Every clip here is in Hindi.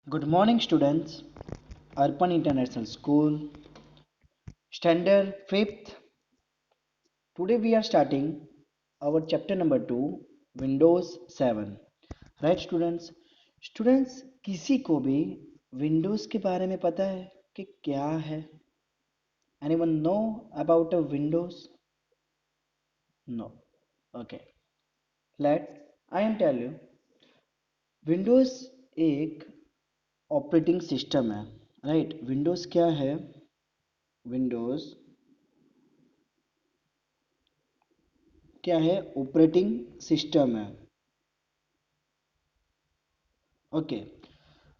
Good morning, students. Arpan International School, Standard 5th. Today we are starting our chapter number 2, Windows 7. Right, students? Students, किसी को भी Windows के बारे में पता है कि क्या है? Anyone know about a Windows? No. Okay. Let I am tell you. Windows एक ऑपरेटिंग सिस्टम है. राइट, विंडोज क्या है? विंडोज क्या है? ऑपरेटिंग सिस्टम है. ओके.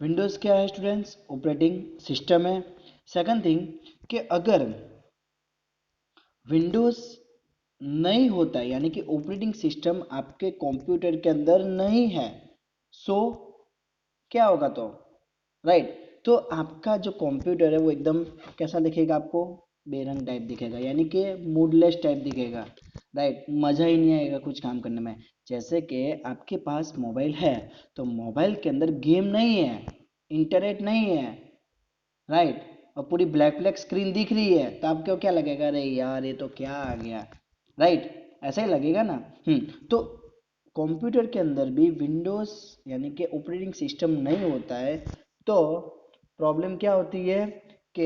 विंडोज़ क्या है स्टूडेंट्स? ऑपरेटिंग सिस्टम है. सेकंड थिंग कि अगर विंडोज़ नहीं होता है यानी कि ऑपरेटिंग सिस्टम आपके कंप्यूटर के अंदर नहीं है, सो क्या होगा? तो राइट, तो आपका जो कंप्यूटर है वो एकदम कैसा दिखेगा? आपको बेरंग टाइप दिखेगा, यानी कि मूडलेस टाइप दिखेगा. राइट, मज़ा ही नहीं आएगा कुछ काम करने में. जैसे कि आपके पास मोबाइल है तो मोबाइल के अंदर गेम नहीं है, इंटरनेट नहीं है. राइट, और पूरी ब्लैक ब्लैक स्क्रीन दिख रही है तो आपको क्या लगेगा? अरे यार, ये तो क्या आ गया. राइट, ऐसा ही लगेगा ना. तो कंप्यूटर के अंदर भी विंडोज यानी कि ऑपरेटिंग सिस्टम नहीं होता है तो प्रॉब्लम क्या होती है कि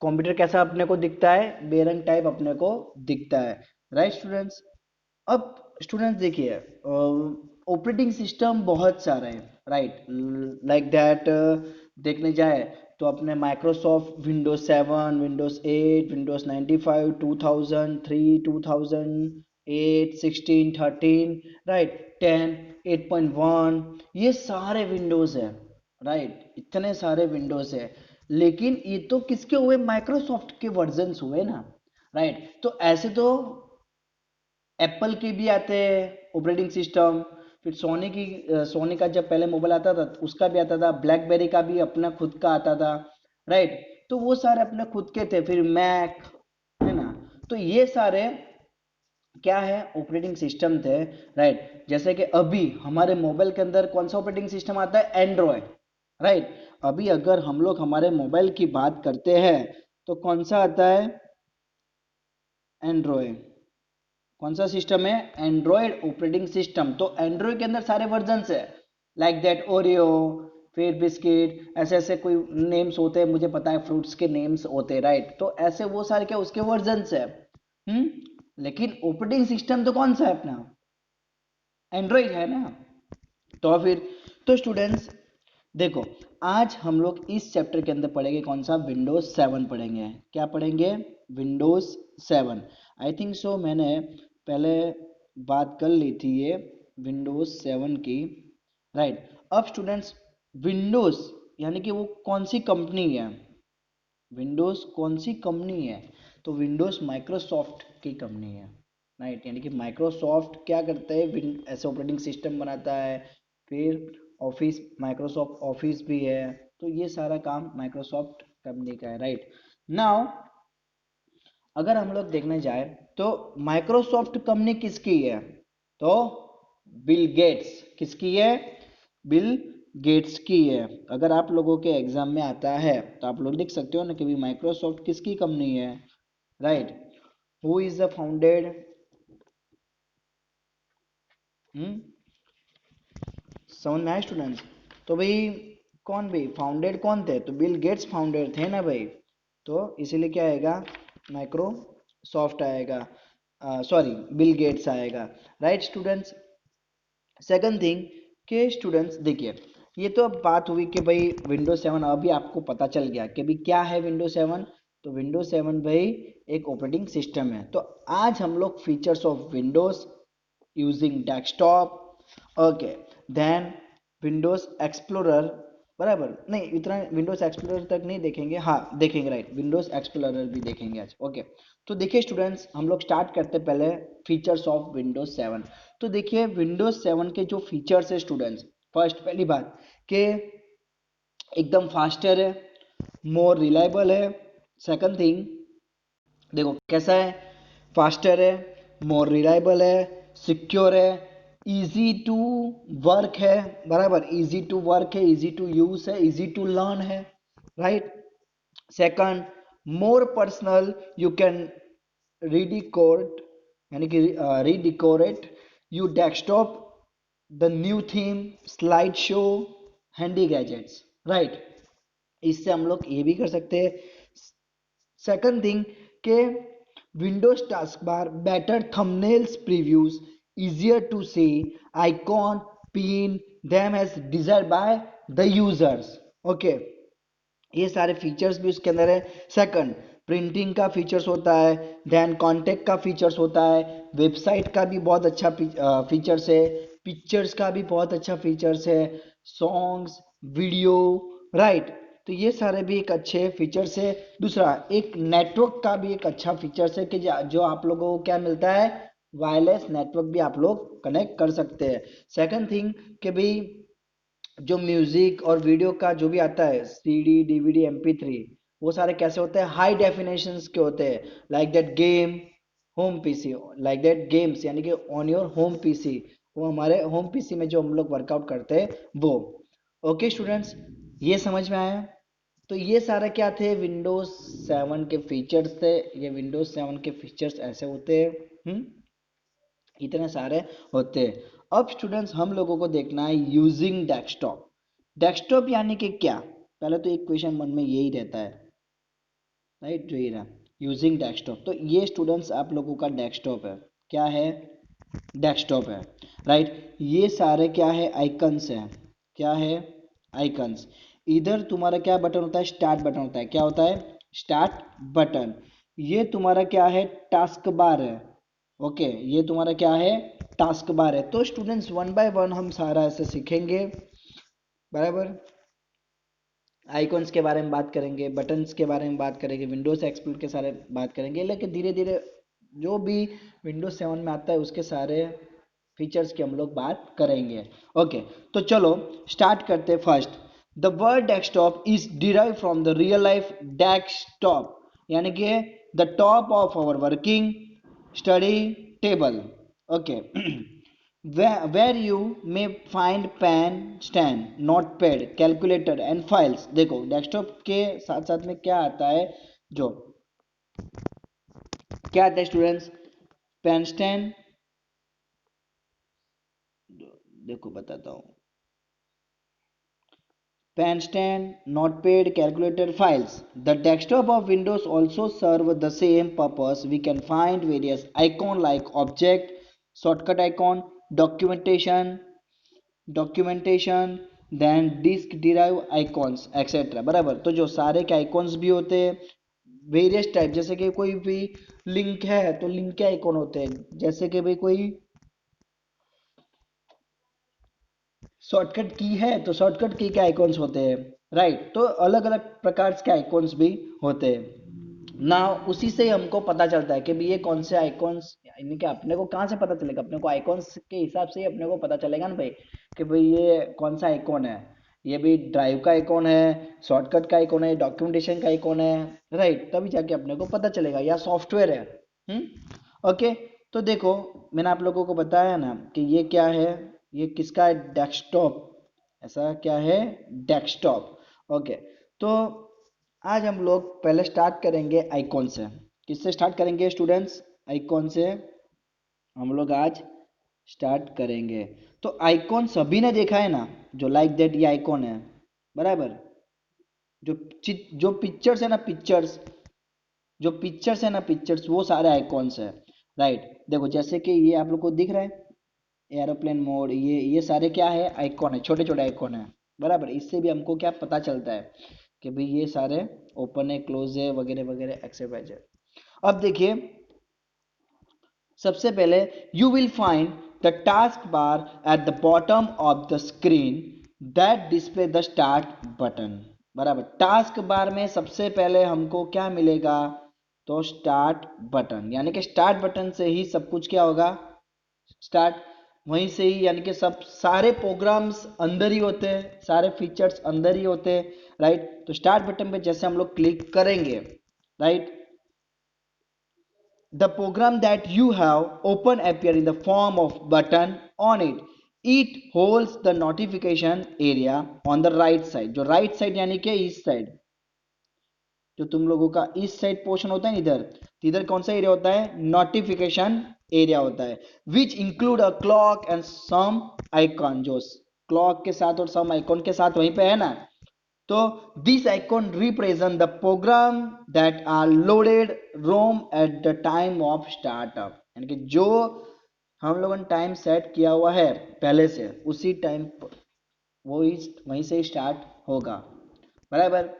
कंप्यूटर कैसा अपने को दिखता है? बेरंग टाइप अपने को दिखता है. Right students. अब स्टूडेंट्स देखिए, ऑपरेटिंग सिस्टम बहुत सारे हैं. राइट, लाइक दैट देखने जाए तो अपने Microsoft Windows 7, Windows 8, Windows 95, 2003, 2008, 16, 13, right, 10, 8.1, ये सारे विंडोज है. राइट, इतने सारे विंडोज है, लेकिन ये तो किसके हुए? माइक्रोसॉफ्ट के वर्जन्स हुए ना. राइट, तो ऐसे तो एप्पल के भी आते हैं ऑपरेटिंग सिस्टम. फिर सोनी का जब पहले मोबाइल आता था तो उसका भी आता था. ब्लैकबेरी का भी अपना खुद का आता था. राइट, तो वो सारे अपने खुद के थे. फिर मैक, है ना. तो ये सारे क्या है? ऑपरेटिंग सिस्टम थे. राइट, जैसे कि अभी हमारे मोबाइल के अंदर कौन सा ऑपरेटिंग सिस्टम आता है? एंड्रॉयड. राइट, अभी अगर हम लोग हमारे मोबाइल की बात करते हैं तो कौन सा आता है? एंड्रॉयड. कौन सा सिस्टम है? Android operating system. तो एंड्रॉयड के अंदर सारे वर्जन्स है, लाइक दैट ओरियो, फिर बिस्किट, ऐसे ऐसे कोई नेम्स होते हैं, मुझे पता है फ्रूट्स के नेम्स होते हैं. राइट, तो ऐसे वो सारे क्या उसके वर्जन्स है. लेकिन ऑपरेटिंग सिस्टम तो कौन सा है अपना? एंड्रॉयड है ना. तो फिर तो स्टूडेंट्स देखो, आज हम लोग इस चैप्टर के अंदर पढ़ेंगे कौन सा? विंडोज 7 पढ़ेंगे. क्या पढ़ेंगे? विंडोज 7. आई थिंक सो मैंने पहले बात कर ली थी ये विंडोज 7 की. राइट, अब स्टूडेंट्स विंडोज यानी कि वो कौन सी कंपनी है? विंडोज कौन सी कंपनी है? तो विंडोज माइक्रोसॉफ्ट की कंपनी है. राइट, यानी कि माइक्रोसॉफ्ट क्या करता है? ऐसे ऑपरेटिंग सिस्टम बनाता है. फिर ऑफिस, माइक्रोसॉफ्ट ऑफिस भी है. तो ये सारा काम माइक्रोसॉफ्ट कंपनी का है. राइट, नाउ अगर हम लोग देखने जाए तो माइक्रोसॉफ्ट कंपनी किसकी है? तो बिल गेट्स. किसकी है? बिल गेट्स की है. अगर आप लोगों के एग्जाम में आता है तो आप लोग लिख सकते हो ना कि माइक्रोसॉफ्ट किसकी कंपनी है. Right, who is the founded. Hmm समझ में आए स्टूडेंट्स? तो भाई कौन भाई फाउंडेड कौन थे? तो बिल गेट्स फाउंडेड थे ना भाई. तो इसीलिए क्या आएगा? माइक्रोसॉफ्ट आएगा. सॉरी, बिल गेट्स आएगा. Right students. सेकंड थिंग के स्टूडेंट्स देखिए, ये तो अब बात हुई कि भाई विंडोज 7 अभी आपको पता चल गया कि भाई क्या है विंडोज 7. तो विंडोज 7 भाई एक ऑपरेटिंग सिस्टम है. तो आज हम लोग features of Windows using desktop. Okay, then Windows explorer. बराबर नहीं, इतना विंडोज एक्सप्लोरर तक नहीं देखेंगे. हाँ देखेंगे. राइट, विंडोज एक्सप्लोरर भी देखेंगे आज. ओके, तो देखिए स्टूडेंट्स, हम लोग स्टार्ट करते पहले फीचर्स ऑफ विंडोज 7. तो देखिए विंडोज 7 के जो फीचर्स है स्टूडेंट्स, फर्स्ट पहली बात कि एकदम फास्टर है, मोर रिलायबल है. सेकंड थिंग देखो कैसा है? फास्टर है, मोर रिलायबल है, सिक्योर है, इजी टू वर्क है, बराबर, इजी टू वर्क है, इजी टू यूज है, इजी टू लर्न है, right. Second, more personal, you can redecorate, यानी कि redecorate you desktop the new theme, slide show, handy gadgets, right. इससे हम लोग ये भी कर सकते हैं। सेकंड थिंग के Windows task bar better thumbnails previews, easier to see icon pin them as desired by the users, okay. ये सारे फीचर्स भी उसके अंदर है। सेकंड, प्रिंटिंग का फीचर्स होता है, देन कॉन्टेक्ट का फीचर्स होता है, वेबसाइट का भी बहुत अच्छा फीचर्स है, पिक्चर्स का भी बहुत अच्छा फीचर्स है, सॉन्ग्स, वीडियो, राइट। तो ये सारे भी एक अच्छे फीचर्स है। दूसरा, एक नेटवर्क का भी एक अच्छा फीचर्स है कि जो आप लोगों को क्या मिलता है, वायरलेस नेटवर्क भी आप लोग कनेक्ट कर सकते हैं। सेकंड थिंग कि भाई जो म्यूजिक और वीडियो का जो भी आता है, सीडी, डीवीडी, MP3, वो सारे कैसे होते हैं, हाई डेफिनेशन के होते हैं, like that game home PC, like that games, यानी कि ऑन योर होम पीसी, वो हमारे होम पीसी में जो हम लोग वर्कआउट करते हैं वो। ओके स्टूडेंट्स, ये समझ में आया। तो ये सारे क्या थे, विंडोज 7 के फीचर्स थे। ये विंडोज 7 के फीचर्स ऐसे होते हैं, इतने सारे होते हैं। अब स्टूडेंट्स हम लोगों को देखना है यूजिंग डेस्कटॉप। डेस्कटॉप यानी कि क्या, पहले तो एक क्वेश्चन मन में यही रहता है, राइट, जो ये रहा यूजिंग डेस्कटॉप। तो ये स्टूडेंट्स आप लोगों का डेस्कटॉप है। क्या है, डेस्कटॉप है, राइट। ये सारे क्या है, आइकन्स हैं। क्या है, आइकन्स। इधर तुम्हारा क्या बटन होता है, स्टार्ट बटन होता है। क्या होता है, स्टार्ट बटन। ये तुम्हारा क्या है, टास्क बार है। ओके, ये तुम्हारा क्या है, टास्क बार है। तो स्टूडेंट्स वन बाय वन हम सारा ऐसे सीखेंगे, बराबर। आइकॉन्स के बारे में बात करेंगे, बटन्स के बारे में बात करेंगे, विंडोज एक्सप्लोर के सारे बात करेंगे, लेकिन धीरे धीरे जो भी विंडोज 7 में आता है उसके सारे फीचर्स की हम लोग बात करेंगे। ओके, तो चलो स्टार्ट करते हैं। First, the word desktop is derive from the real life desktop, यानी कि the top of our working study table, okay. where you may find pen stand, notepad, calculator and files। देखो डेस्कटॉप के साथ साथ में क्या आता है, जो क्या आता है स्टूडेंट्स, पेन स्टैंड, देखो बताता हूँ, pen stand, notepad, calculator, files। The desktop of Windows also serve the same purpose। We can find various icon like object, shortcut icon, documentation, then disk drive icons etcetera, बराबर। तो जो सारे के आइकॉन्स भी होते हैं वेरियस टाइप, जैसे कि कोई भी लिंक है तो लिंक के आइकॉन होते हैं, जैसे कि भाई कोई शॉर्टकट की है तो शॉर्टकट की के आइकॉन्स होते हैं, राइट। तो अलग अलग प्रकार के आइकॉन्स भी होते हैं ना। उसी से ही हमको पता चलता है कि भाई ये कौन से आइकॉन्स, यानी कि अपने को कहाँ से पता चलेगा, अपने को आइकॉन्स के हिसाब से ही अपने को पता चलेगा ना भाई, कि भाई ये कौन सा आइकॉन है, ये भी ड्राइव का आइकॉन है, शॉर्टकट का आइकॉन है, डॉक्यूमेंटेशन का आइकॉन है, राइट। तभी जाके अपने को पता चलेगा, या सॉफ्टवेयर है। ओके, तो देखो मैंने आप लोगों को बताया ना कि ये क्या है, ये किसका है, डेस्कटॉप। ऐसा क्या है, डेस्कटॉप। ओके, तो आज हम लोग पहले स्टार्ट करेंगे आइकॉन से। किससे स्टार्ट करेंगे स्टूडेंट्स, आइकॉन से हम लोग आज स्टार्ट करेंगे। तो आइकॉन सभी ने देखा है ना, जो लाइक दैट ये आइकॉन है, बराबर। जो जो पिक्चर्स है ना, पिक्चर्स वो सारे आइकॉन्स है, राइट। देखो जैसे कि ये आप लोग को दिख रहा है एरोप्लेन मोड, ये सारे क्या है, आइकॉन है, छोटे छोटे आइकॉन है, बराबर। इससे भी हमको क्या पता चलता है कि भाई ये सारे ओपन है, क्लोज है, वगैरह वगैरह एक्सेट्रा। अब देखिए, सबसे पहले you will find the task bar at the bottom of the screen that display the start button, बराबर। टास्क बार में सबसे पहले हमको क्या मिलेगा, तो स्टार्ट बटन, यानी कि स्टार्ट बटन से ही सब कुछ क्या होगा, स्टार्ट, वहीं से ही, यानी कि सब सारे प्रोग्राम्स अंदर ही होते हैं, सारे फीचर्स अंदर ही होते हैं, राइट। तो स्टार्ट बटन पे जैसे हम लोग क्लिक करेंगे, right, the program that you have open appear in the form of button on it it holds the notification area on the right side, जो राइट साइड यानी कि ईस्ट साइड, जो तुम लोगों का ईस्ट साइड पोर्शन होता है इधर, तो इधर कौन सा एरिया होता है, नोटिफिकेशन एरिया होता है, which include a clock and some icon, जो क्लॉक के साथ और सम आइकॉन के साथ वहीं पे है ना, तो this icon represent the program that are loaded ROM at the time of startup, यानी कि जो हम लोगों ने टाइम सेट किया हुआ है पहले से, उसी टाइम वो वहीं से स्टार्ट होगा, बराबर।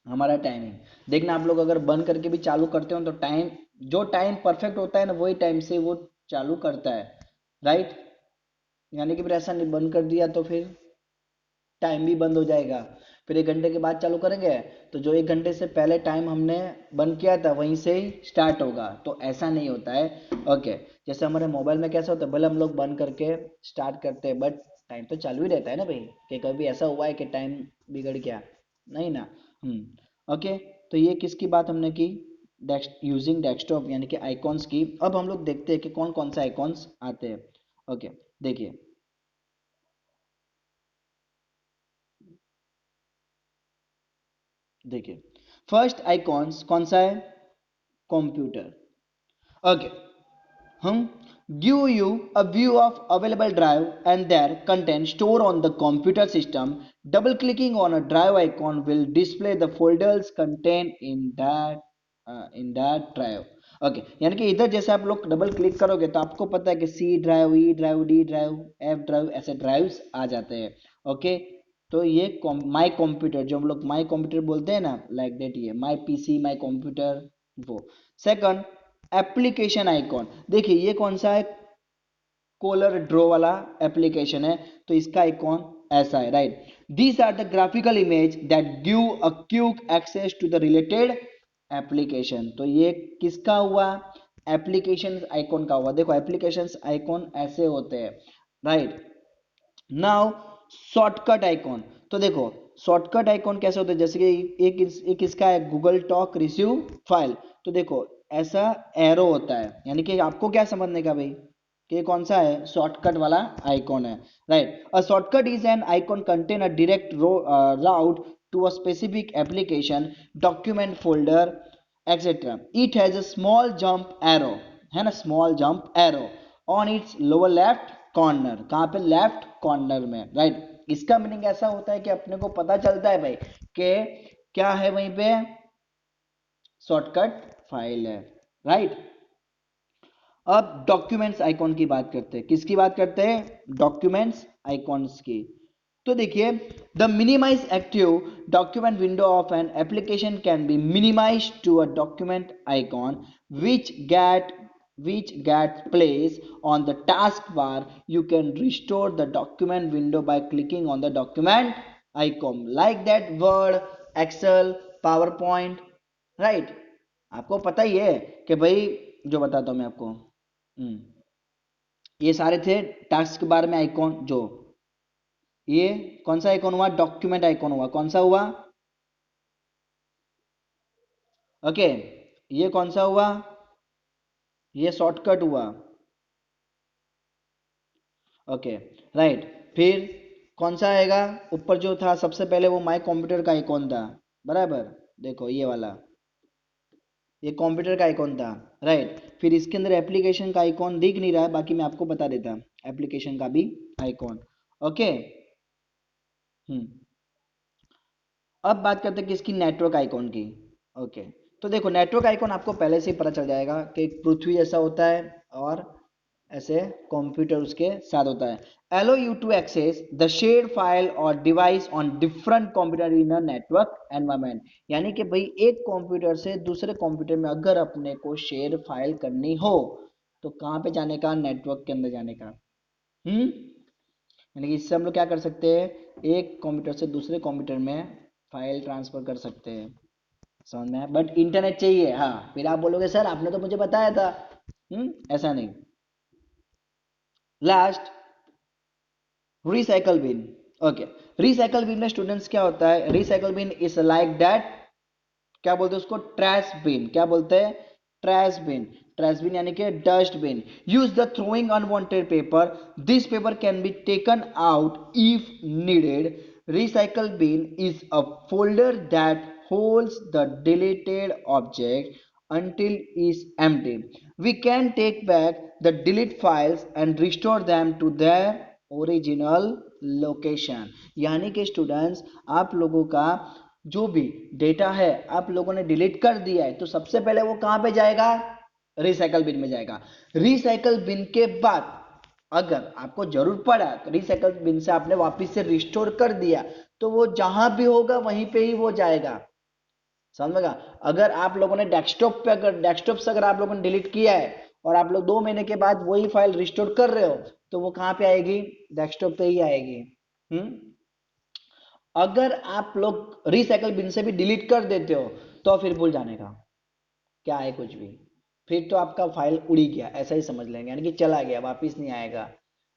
हमारा टाइमिंग देखना, आप लोग अगर बंद करके भी चालू करते हो तो टाइम, जो टाइम परफेक्ट होता है ना वही टाइम से वो चालू करता है, राइट। यानी कि फिर ऐसा नहीं बंद कर दिया तो फिर टाइम भी बंद हो जाएगा, फिर 1 घंटे के बाद चालू करेंगे तो जो 1 घंटे से पहले टाइम हमने बंद किया था वहीं से ही स्टार्ट होगा, तो ऐसा नहीं होता है। ओके, जैसे हमारे मोबाइल में कैसा होता है, भले हम लोग बंद करके स्टार्ट करते हैं बट टाइम तो चालू ही रहता है ना भाई, कि कभी ऐसा हुआ है कि टाइम बिगड़ गया, नहीं ना। ओके, तो ये किसकी बात हमने की, यूजिंग डेस्कटॉप यानी कि आइकॉन्स की। अब हम लोग देखते हैं कि कौन कौन से आइकॉन्स आते हैं। ओके, देखिए देखिए फर्स्ट आइकॉन्स कौन सा है, कंप्यूटर। ओके, हम give you a view of available drive and their content stored on the computer system. Double clicking on a drive icon will display the folders contained in that drive. Okay, यानी कि इधर जैसे आप लोग डबल क्लिक करोगे तो आपको पता है कि C drive, E drive, D drive, F drive, ऐसे ड्राइव्स आ जाते हैं। ओके, तो ये माई कंप्यूटर, जो हम लोग माई कंप्यूटर बोलते हैं ना, लाइक दैट, ये माई पीसी, माई कंप्यूटर, वो। सेकंड, एप्लीकेशन आइकॉन, देखिए ये कौन सा है, कोलर ड्रॉ वाला एप्लीकेशन है, तो इसका आइकॉन ऐसा है, right. These are the graphical image that give a quick access to the related application, तो ये किसका हुआ, एप्लीकेशन आइकॉन का हुआ। देखो एप्लीकेशन आइकॉन ऐसे होते हैं, राइट। नाउ शॉर्टकट आइकॉन, तो देखो शॉर्टकट आइकॉन कैसे होते हैं, जैसे कि एक इसका है गूगल टॉक रिसीव फाइल, तो देखो ऐसा एरो होता है, यानी कि आपको क्या समझने का भाई कि कौन सा है, शॉर्टकट वाला आइकॉन है, right. A shortcut is an icon contain a direct route to a specific application, document, folder, etcetera. It has a small jump arrow, है ना, small jump arrow on its lower left corner, कहाँ पे, लेफ्ट कॉर्नर में, राइट। इसका मीनिंग ऐसा होता है कि अपने को पता चलता है भाई कि क्या है वहीं पे, शॉर्टकट फाइल है, राइट। अब डॉक्यूमेंट्स आइकॉन की बात करते हैं, किसकी बात करते हैं, डॉक्यूमेंट्स आइकॉन्स की। तो देखिए, the minimize active document window of an application can be minimize to a document icon which get placed on the taskbar. You can restore the document window by clicking on the document icon, like that Word, Excel, PowerPoint, right। आपको पता ही है कि भाई, जो बताता हूं मैं आपको, ये सारे थे टास्क बार में आइकॉन, जो ये कौन सा आइकॉन हुआ, डॉक्यूमेंट आइकॉन हुआ, कौन सा हुआ, ओके। ये कौन सा हुआ, ये शॉर्टकट हुआ, ओके, राइट। फिर कौन सा आएगा, ऊपर जो था सबसे पहले वो माई कंप्यूटर का आइकॉन था, बराबर। देखो ये वाला, ये कंप्यूटर का आइकॉन था, राइट। फिर इसके अंदर एप्लीकेशन का आइकॉन दिख नहीं रहा है, बाकी मैं आपको बता देता, एप्लीकेशन का भी आइकॉन, ओके। हम्म अब बात करते हैं किसकी, नेटवर्क आइकॉन की। ओके, तो देखो नेटवर्क आइकॉन आपको पहले से ही पता चल जाएगा कि एक पृथ्वी जैसा होता है और ऐसे कंप्यूटर उसके साथ होता है। allow you to access the shared file or device on different computer in a network environment, यानी कि भाई एक कंप्यूटर से दूसरे कंप्यूटर में अगर अपने को शेयर फाइल करनी हो तो कहाँ पे जाने का, नेटवर्क के अंदर जाने का। यानी कि इससे हम लोग क्या कर सकते हैं, एक कंप्यूटर से दूसरे कंप्यूटर में फाइल ट्रांसफर कर सकते हैं, समझ में, बट इंटरनेट चाहिए। हाँ, फिर आप बोलोगे सर आपने तो मुझे बताया था, ऐसा नहीं। Last, recycle bin. Okay, recycle bin में स्टूडेंट्स क्या होता है, recycle bin is like that, क्या बोलते हैं उसको, ट्रैश बिन, क्या बोलते हैं, ट्रैश बिन। ट्रैशबिन यानी कि dustbin. Use the throwing unwanted paper. This paper can be taken out if needed. Recycle bin is a folder that holds the deleted object until is empty. We can take back the delete files and restore them to their original location. यानी कि स्टूडेंट्स, आप लोगों का जो भी डेटा है आप लोगों ने डिलीट कर दिया है, तो सबसे पहले वो कहां पे जाएगा? रिसाइकल बिन में जाएगा. रिसाइकल बिन के बाद अगर आपको जरूरत पड़ा तो रिसाइकल बिन से आपने वापस से रिस्टोर कर दिया, तो वो जहां भी होगा वहीं पे ही वो जाएगा. समझ में? अगर आप लोगों ने डेस्कटॉप पे, अगर डेस्कटॉप से अगर आप लोगों ने डिलीट किया है और आप लोग 2 महीने के बाद वही फाइल रिस्टोर कर रहे हो, तो वो कहां पे आएगी? डेस्कटॉप पे ही आएगी. अगर आप लोग रिसाइकल बिन से भी डिलीट कर देते हो तो फिर भूल जाने का क्या है कुछ भी, फिर तो आपका फाइल उड़ी गया ऐसा ही समझ लेंगे, यानी कि चला गया, वापस नहीं आएगा.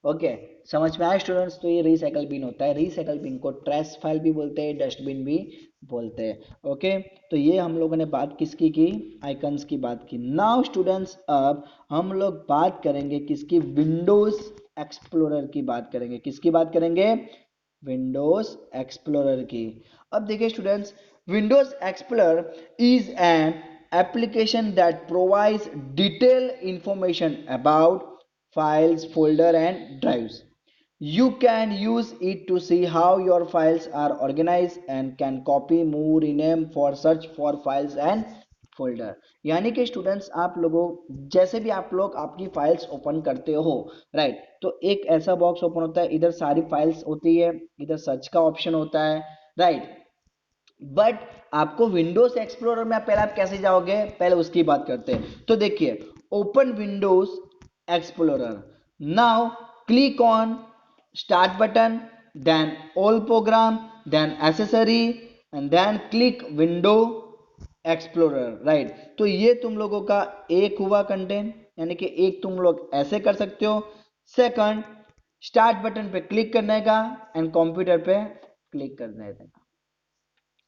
ओके, समझ में आया स्टूडेंट्स? तो ये रिसाइकल बिन होता है. रिसाइकल बिन को ट्रैश फाइल भी बोलते हैं, डस्टबिन भी बोलते हैं. ओके, तो ये हम लोगों ने बात किसकी की? आइकन्स की बात की. नाउ स्टूडेंट्स, अब हम लोग बात करेंगे किसकी? विंडोज एक्सप्लोरर की बात करेंगे. किसकी बात करेंगे? विंडोज एक्सप्लोरर की. अब देखिए students, Windows explorer is an application that provides detailed information about files, folder and drives. You can use it to see how your files are organized and can copy, move, rename for search for files and folder. यानी कि स्टूडेंट्स, आप लोगों जैसे भी आप लोग आपकी फाइल्स ओपन करते हो, राइट, तो एक ऐसा बॉक्स ओपन होता है, इधर सारी फाइल्स होती है, इधर सर्च का ऑप्शन होता है, राइट. बट आपको विंडोज एक्सप्लोरर में पहले आप कैसे जाओगे, पहले उसकी बात करते हैं. तो देखिए, open Windows explorer. Now click on start button, then all program, then accessory and then click window explorer, right. तो ये तुम लोगों का एक हुआ कंटेंट, यानी कि एक तुम लोग ऐसे कर सकते हो. सेकंड, स्टार्ट बटन पे क्लिक करने का एंड कंप्यूटर पे क्लिक करने का.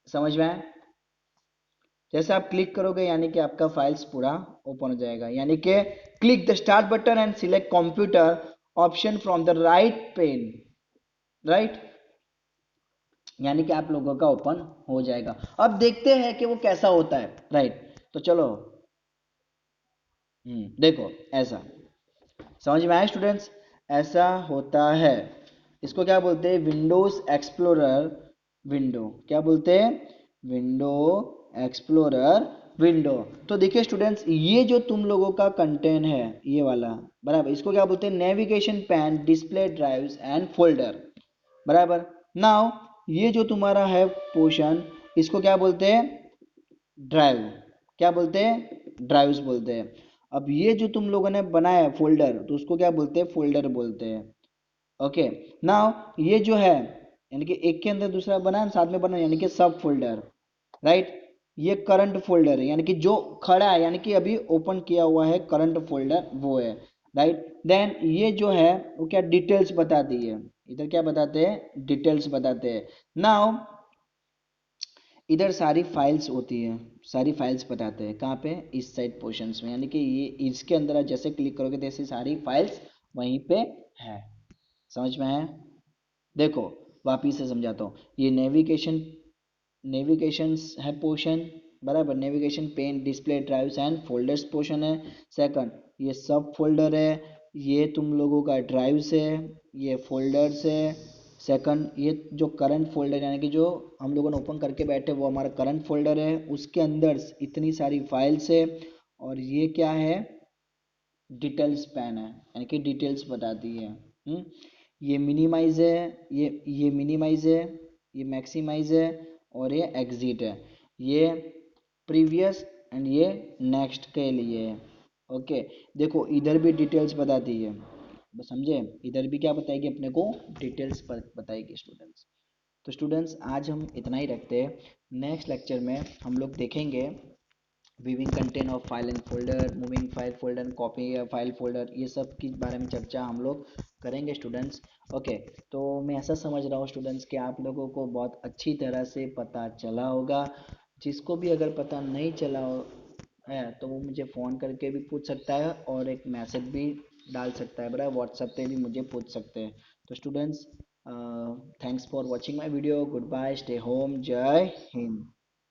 समझ में आया? जैसे आप क्लिक करोगे यानी कि आपका फाइल्स पूरा ओपन हो जाएगा. यानी कि click the start button and select computer option from the right pane, right. यानी कि आप लोगों का ओपन हो जाएगा. अब देखते हैं कि वो कैसा होता है, राइट. तो चलो, देखो ऐसा. समझ में आया स्टूडेंट्स? ऐसा होता है. इसको क्या बोलते हैं? Windows explorer window. क्या बोलते हैं? Window explorer window. तो देखिए स्टूडेंट्स, ये जो तुम लोगों का कंटेंट है ये वाला, बराबर, इसको क्या बोलते हैं? Navigation pan, display, drives and folder, बराबर. नाउ ये जो तुम्हारा है पोर्शन, इसको क्या बोलते हैं? ड्राइव. क्या बोलते हैं? ड्राइव्स बोलते हैं. अब ये जो तुम लोगों ने बनाया है फोल्डर, तो उसको क्या बोलते हैं? फोल्डर बोलते हैं. ओके. नाउ ये जो है, यानी कि एक के अंदर दूसरा बना है, साथ में बना, यानी कि सब फोल्डर, राइट. ये करंट फोल्डर है, यानी कि जो खड़ा है, यानी कि अभी ओपन किया हुआ है करंट फोल्डर, वो है, राइट. देन ये जो है वो क्या? डिटेल्स बताती है. इधर क्या बताते हैं? डिटेल्स बताते हैं. नाउ इधर सारी फाइल्स होती है, सारी फाइल्स बताते हैं. कहाँ पे? इस साइड पोर्शंस में, यानी कि ये इसके अंदर जैसे क्लिक करोगे जैसे सारी फाइल्स वहीं पे है. समझ में है? देखो वापिस से समझाता हूँ. ये नेविगेशन है पोर्शन, बराबर. Navigation pane, display, drives and folders portion है. सेकंड, ये सब फोल्डर है, ये तुम लोगों का ड्राइव्स है, ये फोल्डर्स है. सेकंड, ये जो करंट फोल्डर यानी कि जो हम लोगों ने ओपन करके बैठे वो हमारा करंट फोल्डर है, उसके अंदर इतनी सारी फाइल्स है. और ये क्या है? डिटेल्स पैन है, यानी कि डिटेल्स बताती है. ये मिनिमाइज है, ये मिनिमाइज है, ये मैक्सिमाइज है, और ये एग्जिट है. ये प्रीवियस एंड ये नेक्स्ट के लिए है. ओके. देखो इधर भी डिटेल्स बताती है, बस समझे? इधर भी क्या बताएगी अपने को? डिटेल्स बताएगी स्टूडेंट्स. तो स्टूडेंट्स, आज हम इतना ही रखते हैं. नेक्स्ट लेक्चर में हम लोग देखेंगे viewing content of file and folder, moving file folder, copy file folder, ये सब के बारे में चर्चा हम लोग करेंगे स्टूडेंट्स. ओके. तो मैं ऐसा समझ रहा हूँ स्टूडेंट्स कि आप लोगों को बहुत अच्छी तरह से पता चला होगा. जिसको भी अगर पता नहीं चला हो, है तो वो मुझे फ़ोन करके भी पूछ सकता है और एक मैसेज भी डाल सकता है, बराबर, व्हाट्सएप पे भी मुझे पूछ सकते हैं। तो students, thanks for watching my video, good bye, stay home, जय हिंद।